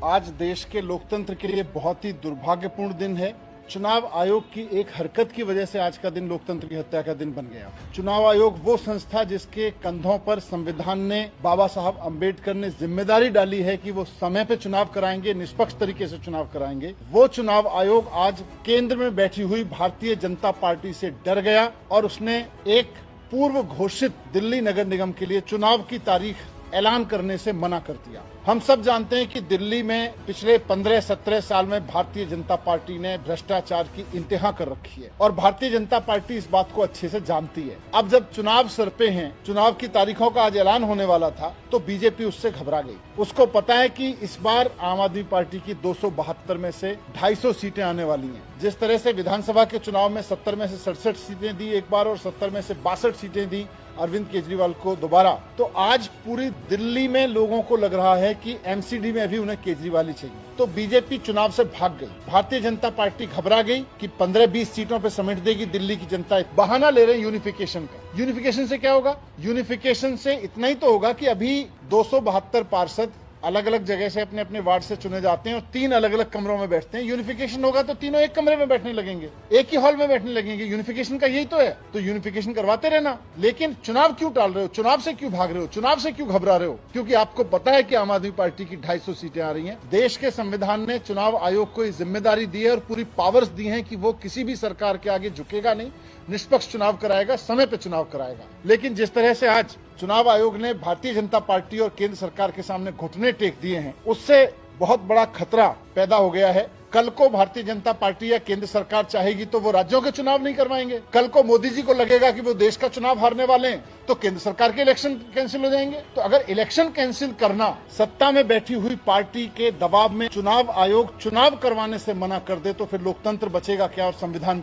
आज देश के लोकतंत्र के लिए बहुत ही दुर्भाग्यपूर्ण दिन है। चुनाव आयोग की एक हरकत की वजह से आज का दिन लोकतंत्र की हत्या का दिन बन गया। चुनाव आयोग वो संस्था जिसके कंधों पर संविधान ने, बाबा साहब अंबेडकर ने जिम्मेदारी डाली है कि वो समय पे चुनाव कराएंगे, निष्पक्ष तरीके से चुनाव कराएंगे, वो चुनाव आयोग आज केंद्र में बैठी हुई भारतीय जनता पार्टी से डर गया और उसने एक पूर्व घोषित दिल्ली नगर निगम के लिए चुनाव की तारीख ऐलान करने से मना कर दिया। हम सब जानते हैं कि दिल्ली में पिछले 15-17 साल में भारतीय जनता पार्टी ने भ्रष्टाचार की इंतहा कर रखी है और भारतीय जनता पार्टी इस बात को अच्छे से जानती है। अब जब चुनाव सर पे हैं, चुनाव की तारीखों का आज ऐलान होने वाला था, तो बीजेपी उससे घबरा गई। उसको पता है कि इस बार आम आदमी पार्टी की 272 में से 250 सीटें आने वाली हैं। जिस तरह से विधानसभा के चुनाव में 70 में से 67 सीटें दी एक बार और 70 में से 62 सीटें दी अरविंद केजरीवाल को दोबारा, तो आज पूरी दिल्ली में लोगों को लग रहा है कि एमसीडी में अभी उन्हें केजरीवाल ही चाहिए। तो बीजेपी चुनाव से भाग गई। भारतीय जनता पार्टी घबरा गई कि 15-20 सीटों पे समेट देगी दिल्ली की जनता। बहाना ले रहे हैं यूनिफिकेशन का। यूनिफिकेशन से क्या होगा? यूनिफिकेशन से इतना ही तो होगा कि अभी 272 पार्षद अलग अलग जगह से अपने अपने वार्ड से चुने जाते हैं और 3 अलग अलग कमरों में बैठते हैं। यूनिफिकेशन होगा तो तीनों एक कमरे में बैठने लगेंगे, एक ही हॉल में बैठने लगेंगे। यूनिफिकेशन का यही तो है। तो यूनिफिकेशन करवाते रहना। लेकिन चुनाव क्यों टाल रहे हो? चुनाव से क्यों भाग रहे हो? चुनाव से क्यों घबरा रहे हो? क्योंकि आपको पता है कि आम आदमी पार्टी की 250 सीटें आ रही हैं। देश के संविधान ने चुनाव आयोग को जिम्मेदारी दी है और पूरी पावर्स दी है कि वो किसी भी सरकार के आगे झुकेगा नहीं, निष्पक्ष चुनाव कराएगा, समय पे चुनाव कराएगा। लेकिन जिस तरह से आज चुनाव आयोग ने भारतीय जनता पार्टी और केंद्र सरकार के सामने घुटने टेक दिए हैं, उससे बहुत बड़ा खतरा पैदा हो गया है। कल को भारतीय जनता पार्टी या केंद्र सरकार चाहेगी तो वो राज्यों के चुनाव नहीं करवाएंगे। कल को मोदी जी को लगेगा कि वो देश का चुनाव हारने वाले हैं तो केंद्र सरकार के इलेक्शन कैंसिल हो जाएंगे। तो अगर इलेक्शन कैंसिल करना सत्ता में बैठी हुई पार्टी के दबाव में चुनाव आयोग चुनाव करवाने से मना कर दे तो फिर लोकतंत्र बचेगा क्या और संविधान